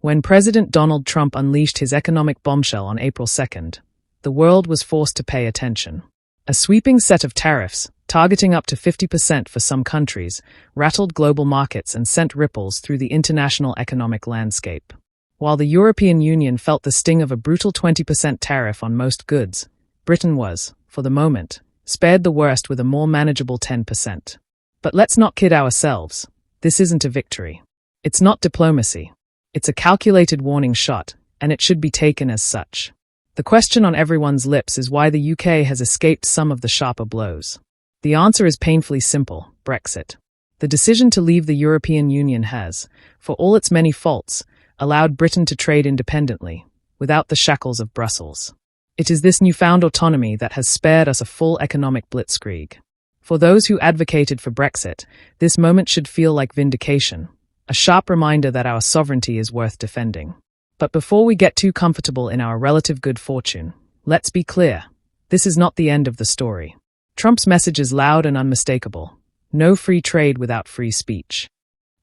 When President Donald Trump unleashed his economic bombshell on April 2nd, the world was forced to pay attention. A sweeping set of tariffs, targeting up to 50% for some countries, rattled global markets and sent ripples through the international economic landscape. While the European Union felt the sting of a brutal 20% tariff on most goods, Britain was, for the moment, spared the worst with a more manageable 10%. But let's not kid ourselves. This isn't a victory. It's not diplomacy. It's a calculated warning shot, and it should be taken as such. The question on everyone's lips is why the UK has escaped some of the sharper blows. The answer is painfully simple: Brexit. The decision to leave the European Union has, for all its many faults, allowed Britain to trade independently, without the shackles of Brussels. It is this newfound autonomy that has spared us a full economic blitzkrieg. For those who advocated for Brexit, this moment should feel like vindication, a sharp reminder that our sovereignty is worth defending. But before we get too comfortable in our relative good fortune, let's be clear. This is not the end of the story. Trump's message is loud and unmistakable. No free trade without free speech.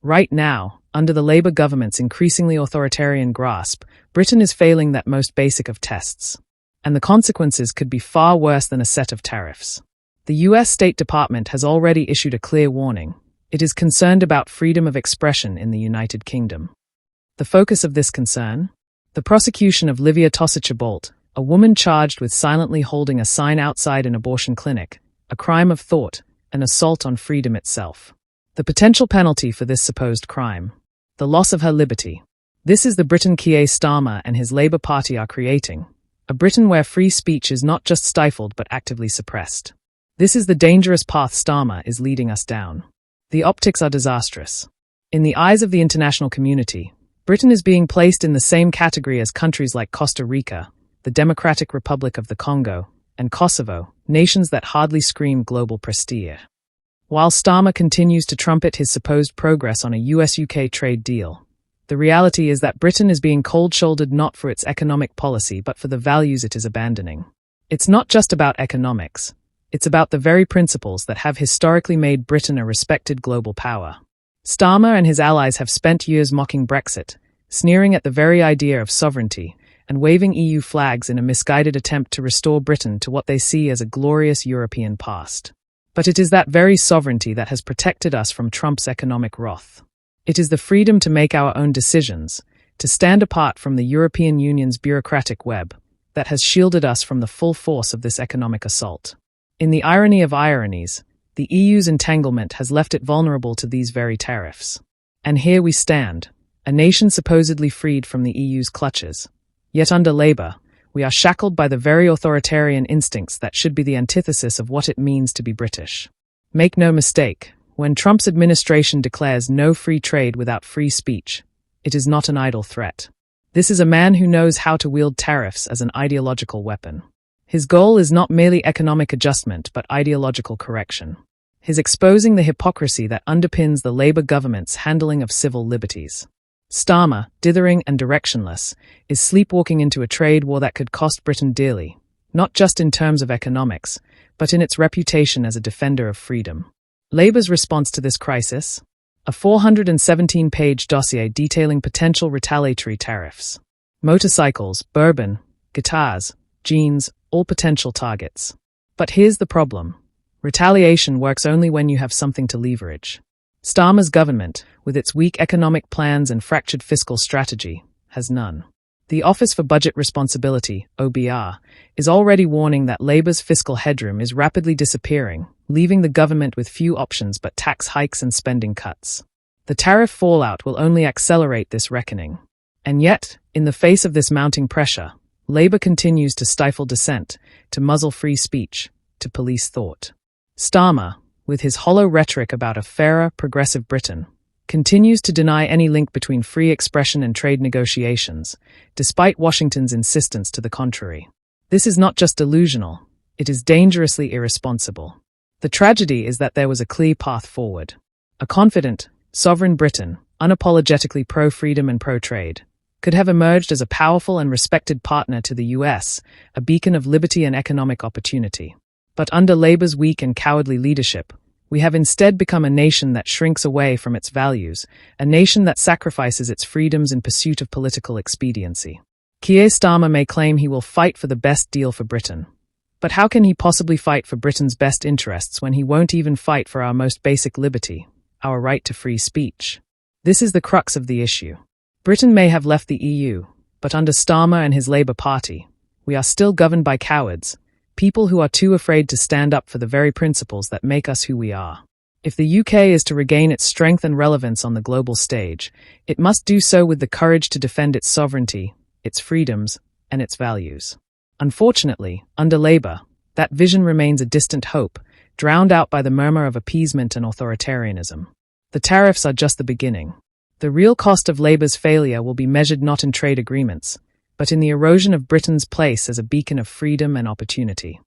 Right now, under the Labour government's increasingly authoritarian grasp, Britain is failing that most basic of tests. And the consequences could be far worse than a set of tariffs. The US State Department has already issued a clear warning. It is concerned about freedom of expression in the United Kingdom. The focus of this concern? The prosecution of Livia Tossic-Bolt, a woman charged with silently holding a sign outside an abortion clinic, a crime of thought, an assault on freedom itself. The potential penalty for this supposed crime: the loss of her liberty. This is the Britain Keir Starmer and his Labour Party are creating, a Britain where free speech is not just stifled but actively suppressed. This is the dangerous path Starmer is leading us down. The optics are disastrous. In the eyes of the international community, Britain is being placed in the same category as countries like Costa Rica, the Democratic Republic of the Congo, and Kosovo, nations that hardly scream global prestige. While Starmer continues to trumpet his supposed progress on a US-UK trade deal, the reality is that Britain is being cold-shouldered not for its economic policy but for the values it is abandoning. It's not just about economics. It's about the very principles that have historically made Britain a respected global power. Starmer and his allies have spent years mocking Brexit, sneering at the very idea of sovereignty, and waving EU flags in a misguided attempt to restore Britain to what they see as a glorious European past. But it is that very sovereignty that has protected us from Trump's economic wrath. It is the freedom to make our own decisions, to stand apart from the European Union's bureaucratic web, that has shielded us from the full force of this economic assault. In the irony of ironies, the EU's entanglement has left it vulnerable to these very tariffs. And here we stand, a nation supposedly freed from the EU's clutches. Yet under Labour, we are shackled by the very authoritarian instincts that should be the antithesis of what it means to be British. Make no mistake, when Trump's administration declares no free trade without free speech, it is not an idle threat. This is a man who knows how to wield tariffs as an ideological weapon. His goal is not merely economic adjustment but ideological correction. His exposing the hypocrisy that underpins the Labour government's handling of civil liberties. Starmer, dithering and directionless, is sleepwalking into a trade war that could cost Britain dearly, not just in terms of economics, but in its reputation as a defender of freedom. Labour's response to this crisis? A 417-page dossier detailing potential retaliatory tariffs. Motorcycles, bourbon, guitars, jeans, all potential targets. But here's the problem. Retaliation works only when you have something to leverage. Starmer's government, with its weak economic plans and fractured fiscal strategy, has none. The Office for Budget Responsibility, OBR, is already warning that Labour's fiscal headroom is rapidly disappearing, leaving the government with few options but tax hikes and spending cuts. The tariff fallout will only accelerate this reckoning. And yet, in the face of this mounting pressure, Labour continues to stifle dissent, to muzzle free speech, to police thought. Starmer, with his hollow rhetoric about a fairer, progressive Britain, continues to deny any link between free expression and trade negotiations, despite Washington's insistence to the contrary. This is not just delusional, it is dangerously irresponsible. The tragedy is that there was a clear path forward. A confident, sovereign Britain, unapologetically pro-freedom and pro-trade, could have emerged as a powerful and respected partner to the US, a beacon of liberty and economic opportunity. But under Labour's weak and cowardly leadership, We have instead become a nation that shrinks away from its values, a nation that sacrifices its freedoms in pursuit of political expediency. Keir Starmer may claim he will fight for the best deal for Britain. But how can he possibly fight for Britain's best interests when he won't even fight for our most basic liberty, our right to free speech? This is the crux of the issue. Britain may have left the EU, but under Starmer and his Labour Party, we are still governed by cowards, people who are too afraid to stand up for the very principles that make us who we are. If the UK is to regain its strength and relevance on the global stage, it must do so with the courage to defend its sovereignty, its freedoms, and its values. Unfortunately, under Labour, that vision remains a distant hope, drowned out by the murmur of appeasement and authoritarianism. The tariffs are just the beginning. The real cost of Labour's failure will be measured not in trade agreements, but in the erosion of Britain's place as a beacon of freedom and opportunity.